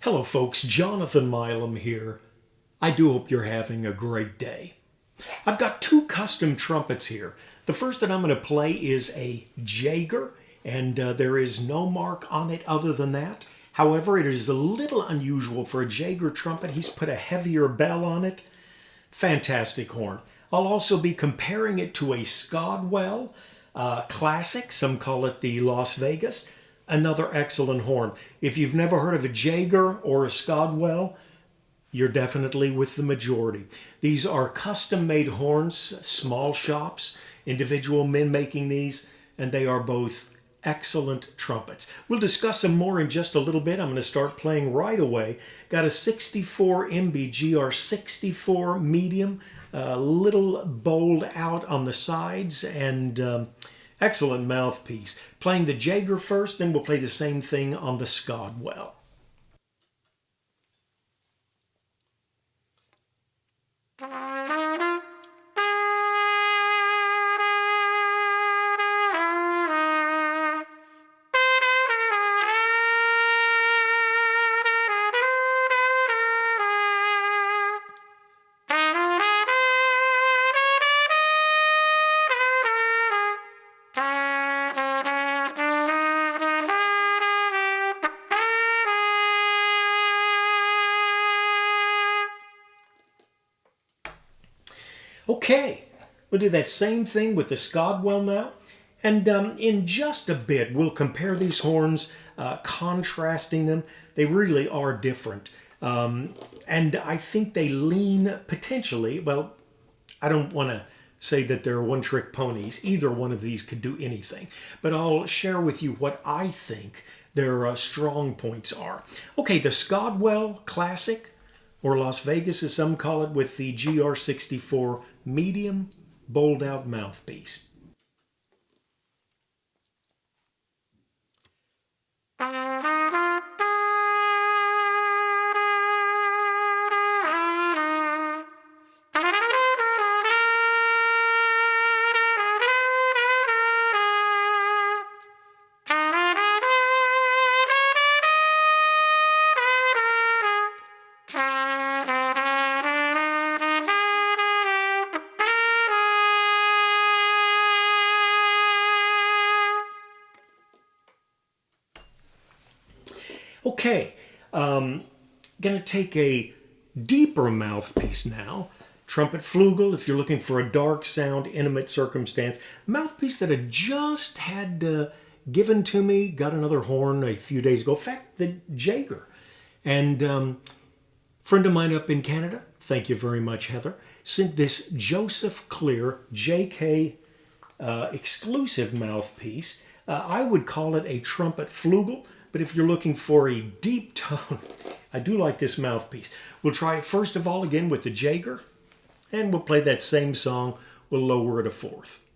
Hello folks, Jonathan Milam here. I do hope you're having a great day. I've got two custom trumpets here. The first that I'm going to play is a Jaeger, and there is no mark on it other than that. However, it is a little unusual for a Jaeger trumpet. He's put a heavier bell on it. Fantastic horn. I'll also be comparing it to a Scodwell classic. Some call it the Las Vegas. Another excellent horn. If you've never heard of a Jaeger or a Scodwell, you're definitely with the majority. These are custom-made horns, small shops, individual men making these, and they are both excellent trumpets. We'll discuss them more in just a little bit. I'm going to start playing right away. Got a 64 MB 64 medium, a little bowled out on the sides, and excellent mouthpiece. Playing the Jaeger first, then we'll play the same thing on the Scodwell. Okay, we'll do that same thing with the Scodwell now. And in just a bit, we'll compare these horns, contrasting them. They really are different. And I think they lean potentially, well, I don't want to say that they're one-trick ponies. Either one of these could do anything. But I'll share with you what I think their strong points are. Okay, the Scodwell Classic, or Las Vegas as some call it, with the GR64 medium bowled out mouthpiece. Okay, going to take a deeper mouthpiece now. Trumpet flugel, if you're looking for a dark sound, intimate circumstance. Mouthpiece that I just had given to me. Got another horn a few days ago. In fact, the Jaeger. And friend of mine up in Canada, thank you very much, Heather, sent this Joseph Clear JK exclusive mouthpiece. I would call it a trumpet flugel. But if you're looking for a deep tone, I do like this mouthpiece. We'll try it first of all again with the Jaeger, and we'll play that same song. We'll lower it a fourth.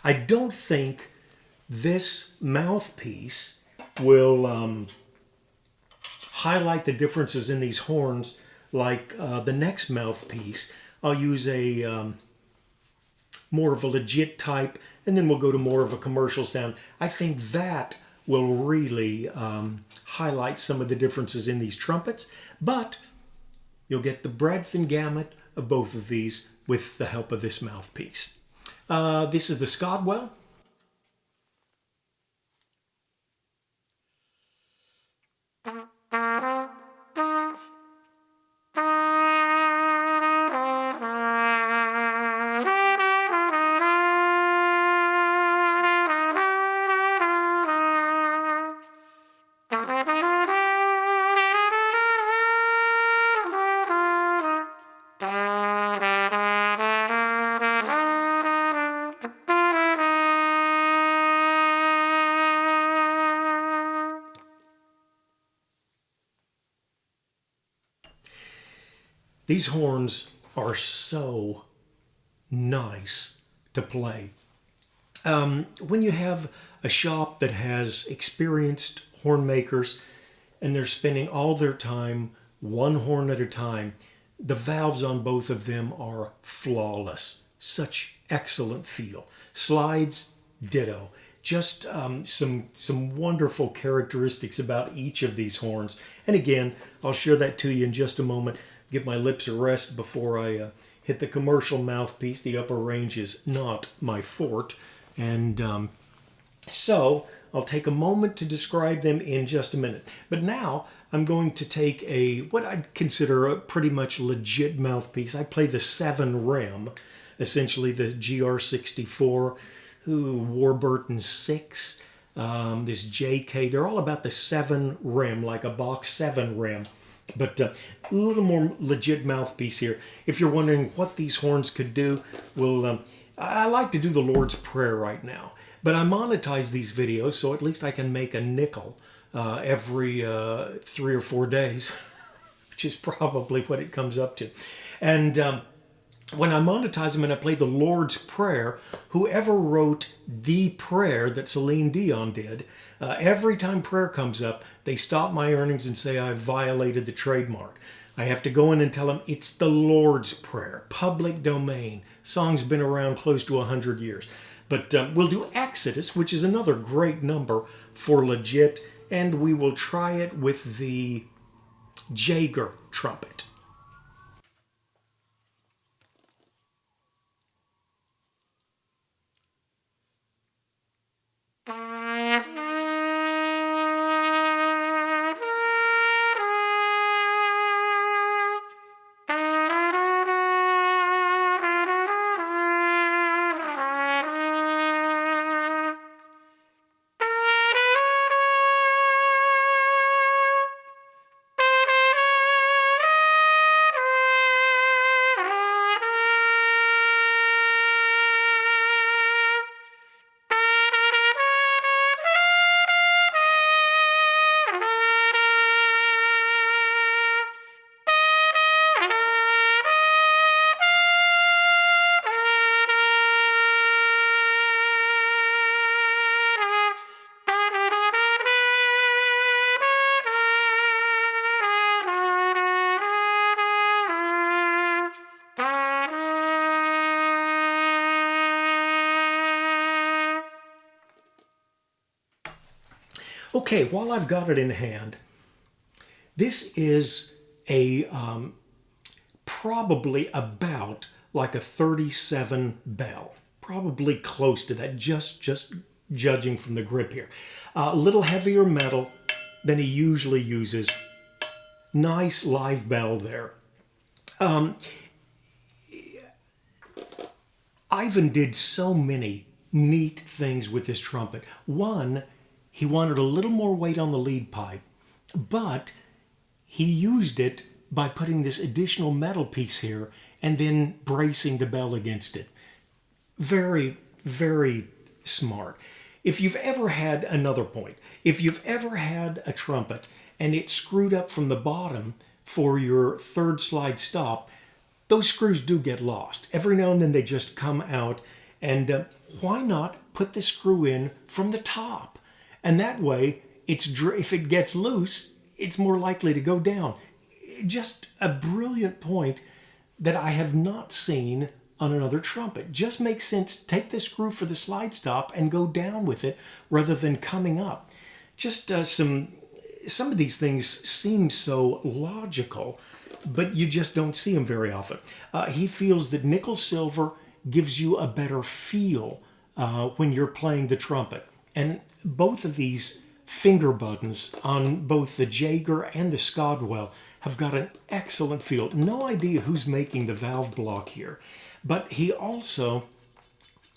I don't think this mouthpiece will highlight the differences in these horns like the next mouthpiece. I'll use a more of a legit type, and then we'll go to more of a commercial sound. I think that will really highlight some of the differences in these trumpets, but you'll get the breadth and gamut of both of these with the help of this mouthpiece. This is the Scodwell. These horns are so nice to play. When you have a shop that has experienced horn makers and they're spending all their time one horn at a time, the valves on both of them are flawless. Such excellent feel. Slides, ditto. Just some wonderful characteristics about each of these horns. And again, I'll share that to you in just a moment. Give my lips a rest before I hit the commercial mouthpiece. The upper range is not my forte. And so I'll take a moment to describe them in just a minute. But now I'm going to take what I'd consider a pretty much legit mouthpiece. I play the 7 rem, essentially the GR64, Warburton 6, this JK. They're all about the 7 rem, like a box 7 rem. But a little more legit mouthpiece here. If you're wondering what these horns could do, well, I like to do the Lord's Prayer right now. But I monetize these videos, so at least I can make a nickel every 3 or 4 days, which is probably what it comes up to. And when I monetize them and I play the Lord's Prayer, whoever wrote the prayer that Celine Dion did, every time prayer comes up, they stop my earnings and say I've violated the trademark. I have to go in and tell them it's the Lord's Prayer, public domain. Song's been around close to 100 years. But we'll do Exodus, which is another great number for legit, and we will try it with the Jaeger trumpet. Okay, while I've got it in hand, this is a probably about like a 37 bell, probably close to that, just judging from the grip here. A little heavier metal than he usually uses. Nice live bell there. Ivan did so many neat things with this trumpet. One, he wanted a little more weight on the lead pipe, but he used it by putting this additional metal piece here and then bracing the bell against it. Very, very smart. If you've ever had another point, if you've ever had a trumpet and it's screwed up from the bottom for your third slide stop, those screws do get lost. Every now and then they just come out, and why not put the screw in from the top? And that way, if it gets loose, it's more likely to go down. Just a brilliant point that I have not seen on another trumpet. Just makes sense. Take the screw for the slide stop and go down with it rather than coming up. Just some of these things seem so logical, but you just don't see them very often. He feels that nickel silver gives you a better feel when you're playing the trumpet. And both of these finger buttons on both the Jaeger and the Scodwell have got an excellent feel. No idea who's making the valve block here, but he also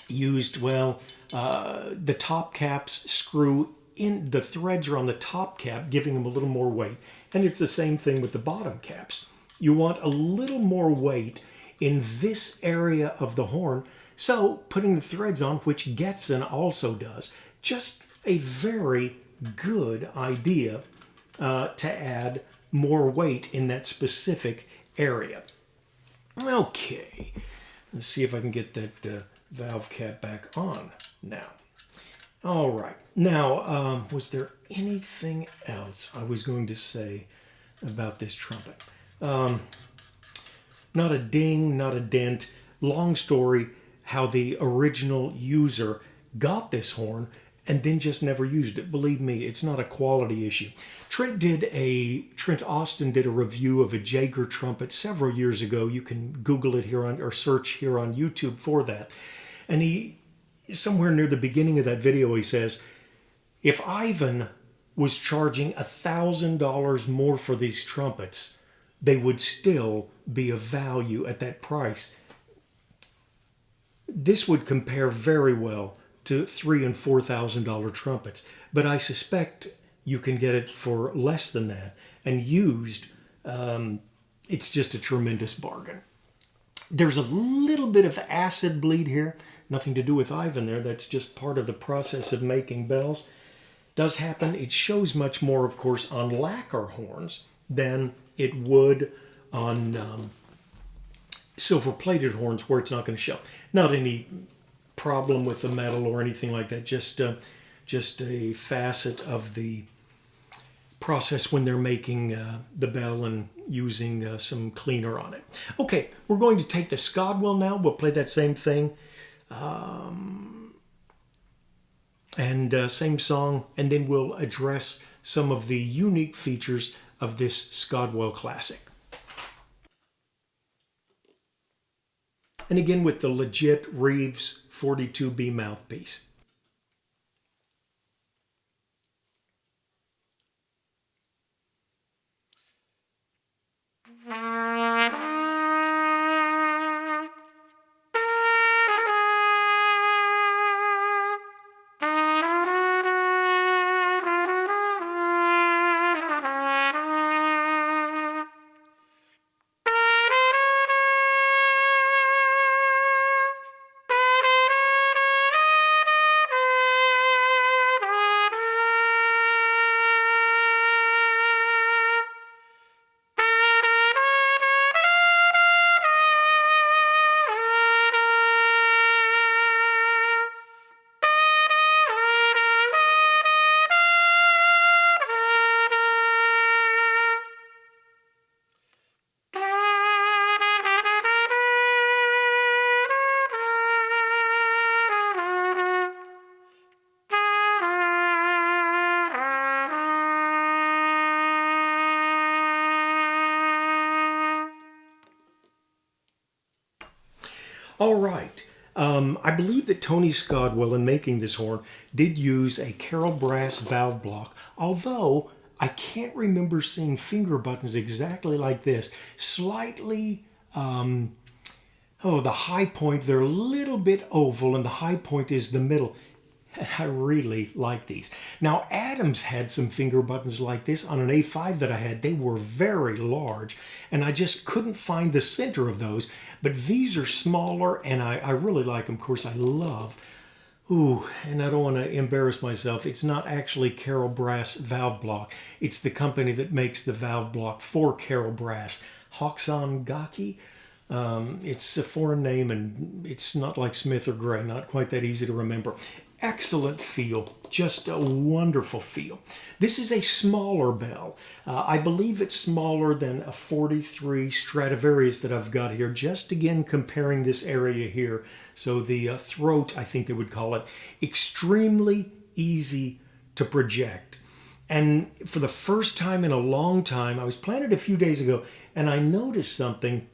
used, the top caps screw in, the threads are on the top cap, giving them a little more weight. And it's the same thing with the bottom caps. You want a little more weight in this area of the horn, so putting the threads on, which Getzen also does, just a very good idea to add more weight in that specific area. Okay, let's see if I can get that valve cap back on now. All right. Now, was there anything else I was going to say about this trumpet? Not a ding, not a dent. Long story, how the original user got this horn and then just never used it. Believe me, it's not a quality issue. Trent Austin did a review of a Jaeger trumpet several years ago. You can Google it here on, or search here on YouTube for that. And he, somewhere near the beginning of that video, he says, if Ivan was charging $1,000 more for these trumpets, they would still be of value at that price. This would compare very well to $3,000 and $4,000 trumpets, but I suspect you can get it for less than that. And used, it's just a tremendous bargain. There's a little bit of acid bleed here, nothing to do with Ivan there. That's just part of the process of making bells. Does happen. It shows much more, of course, on lacquer horns than it would on silver-plated horns, where it's not going to show. Not any problem with the metal or anything like that. Just a facet of the process when they're making the bell and using some cleaner on it. Okay, we're going to take the Scodwell now. We'll play that same thing. Same song, and then we'll address some of the unique features of this Scodwell classic. And again with the legit Reeves 42B mouthpiece. All right. I believe that Tony Scodwell, in making this horn, did use a Carroll brass valve block, although I can't remember seeing finger buttons exactly like this. Slightly, the high point, they're a little bit oval, and the high point is the middle. I really like these. Now, Adams had some finger buttons like this on an A5 that I had. They were very large, and I just couldn't find the center of those. But these are smaller, and I really like them. Of course, I love, and I don't want to embarrass myself, it's not actually Carroll Brass valve block. It's the company that makes the valve block for Carroll Brass. Hoxon Gaki. It's a foreign name, and it's not like Smith or Gray, not quite that easy to remember. Excellent feel, just a wonderful feel. This is a smaller bell. I believe it's smaller than a 43 Stradivarius that I've got here, just again comparing this area here. So the throat, I think they would call it, extremely easy to project. And for the first time in a long time, I was playing it a few days ago, and I noticed something.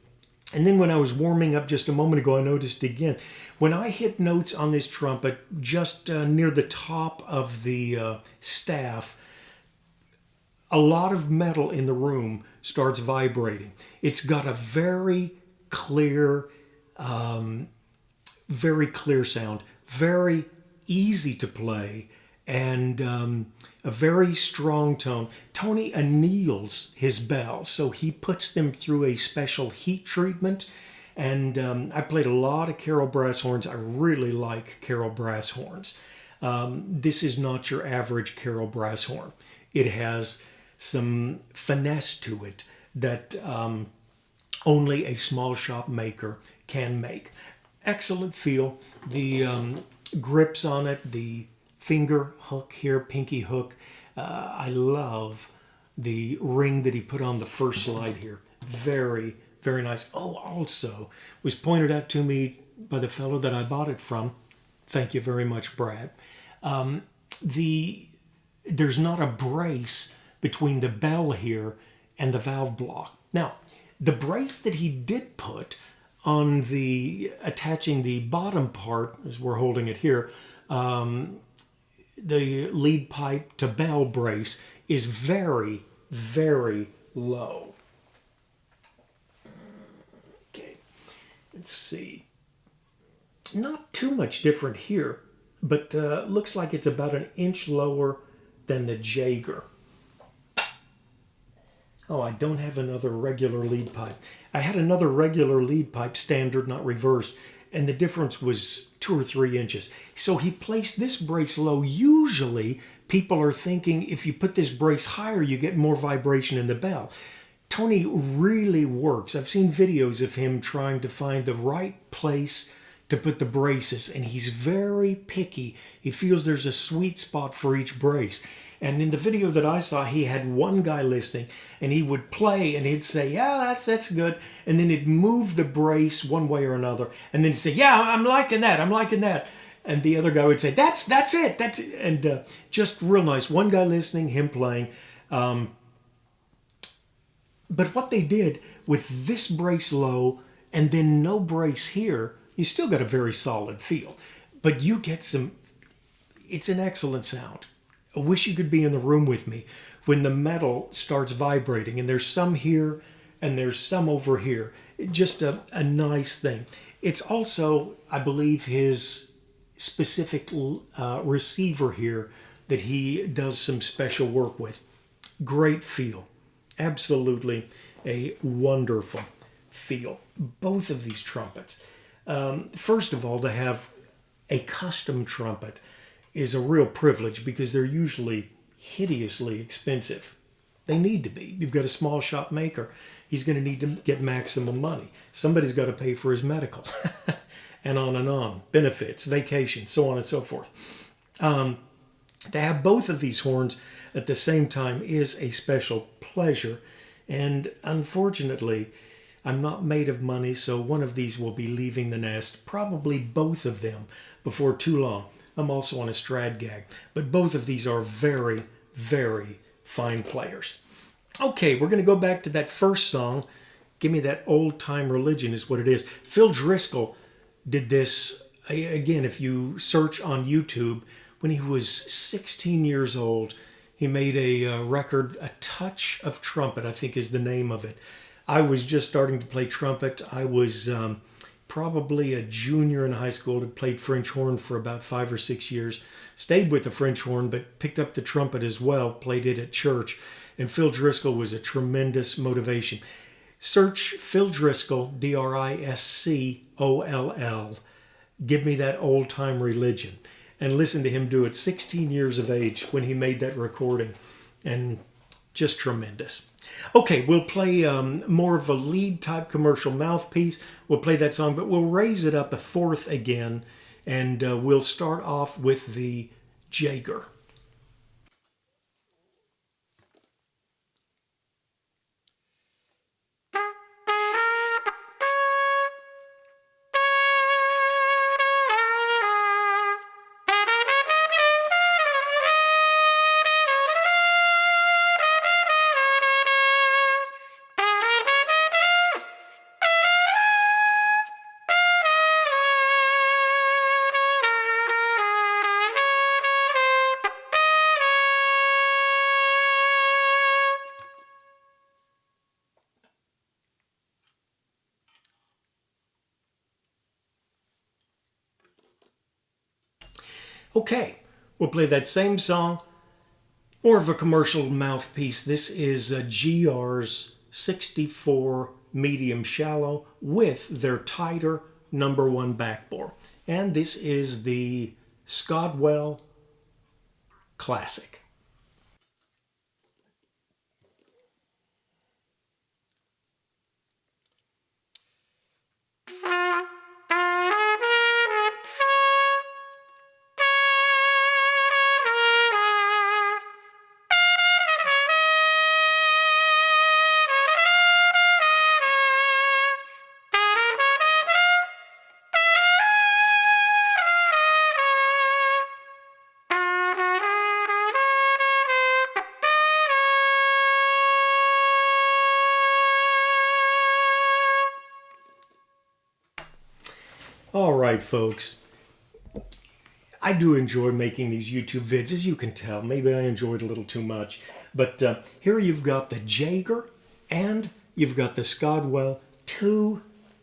And then when I was warming up just a moment ago, I noticed again. When I hit notes on this trumpet just near the top of the staff, a lot of metal in the room starts vibrating. It's got a very clear sound, very easy to play, and a very strong tone. Tony anneals his bells, so he puts them through a special heat treatment. And I played a lot of Carroll brass horns. I really like Carroll brass horns. This is not your average Carroll brass horn. It has some finesse to it that only a small shop maker can make. Excellent feel. The grips on it, the finger hook here, pinky hook. I love the ring that he put on the first slide here. Very, very nice. Oh, also was pointed out to me by the fellow that I bought it from. Thank you very much, Brad. There's not a brace between the bell here and the valve block. Now, the brace that he did put on the attaching the bottom part, as we're holding it here, the lead pipe to bell brace is very, very low. Okay, let's see. Not too much different here, but looks like it's about an inch lower than the Jaeger. Oh, I don't have another regular lead pipe. I had another regular lead pipe, standard, not reversed, and the difference was 2 or 3 inches. So he placed this brace low. Usually, people are thinking if you put this brace higher, you get more vibration in the bell. Tony really works. I've seen videos of him trying to find the right place to put the braces, and he's very picky. He feels there's a sweet spot for each brace. And in the video that I saw, he had one guy listening, and he would play, and he'd say, yeah, that's good. And then he'd move the brace one way or another, and then he'd say, yeah, I'm liking that, I'm liking that. And the other guy would say, that's it. And just real nice. One guy listening, him playing. But what they did with this brace low and then no brace here, you still got a very solid feel. But you get it's an excellent sound. I wish you could be in the room with me when the metal starts vibrating, and there's some here and there's some over here. Just a nice thing. It's also, I believe, his specific receiver here that he does some special work with. Great feel. Absolutely a wonderful feel. Both of these trumpets. First of all, to have a custom trumpet is a real privilege because they're usually hideously expensive. They need to be. You've got a small shop maker. He's going to need to get maximum money. Somebody's got to pay for his medical and on, benefits, vacations, so on and so forth. To have both of these horns at the same time is a special pleasure. And unfortunately, I'm not made of money, so one of these will be leaving the nest, probably both of them, before too long. I'm also on a Strad gag, but both of these are very, very fine players. Okay, we're going to go back to that first song. Give Me That Old Time Religion is what it is. Phil Driscoll did this, again, if you search on YouTube, when he was 16 years old. He made a record, A Touch of Trumpet, I think is the name of it. I was just starting to play trumpet. I was probably a junior in high school, had played French horn for about 5 or 6 years. Stayed with the French horn, but picked up the trumpet as well, played it at church. And Phil Driscoll was a tremendous motivation. Search Phil Driscoll, Driscoll, Give Me That Old Time Religion. And listen to him do it 16 years of age when he made that recording. And just tremendous. Okay, we'll play more of a lead type commercial mouthpiece. We'll play that song, but we'll raise it up a fourth again, and we'll start off with the Jaeger. Okay, we'll play that same song, more of a commercial mouthpiece. This is GR's 64 medium shallow with their tighter number 1 backbore. And this is the Scodwell Classic. right, folks. I do enjoy making these YouTube vids, as you can tell. Maybe I enjoyed a little too much. But here you've got the Jaeger and you've got the Scodwell, two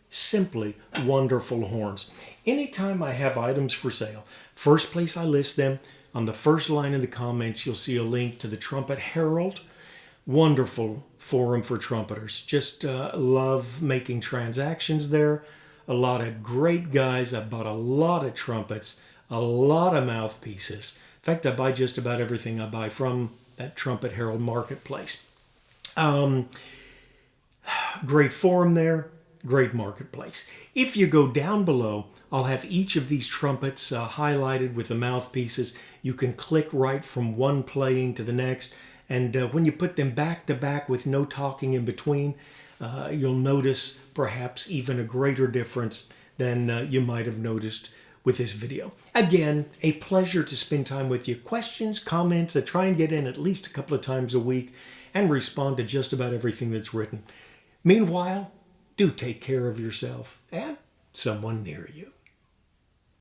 simply wonderful horns. Anytime I have items for sale, first place I list them, on the first line in the comments, you'll see a link to the Trumpet Herald. Wonderful forum for trumpeters. Just love making transactions there. A lot of great guys. I bought a lot of trumpets, a lot of mouthpieces. In fact, I buy just about everything I buy from that Trumpet Herald marketplace. Great forum there, great marketplace. If you go down below, I'll have each of these trumpets highlighted with the mouthpieces. You can click right from one playing to the next. And when you put them back to back with no talking in between, you'll notice perhaps even a greater difference than you might have noticed with this video. Again, a pleasure to spend time with you. Questions, comments, I try and get in at least a couple of times a week and respond to just about everything that's written. Meanwhile, do take care of yourself and someone near you.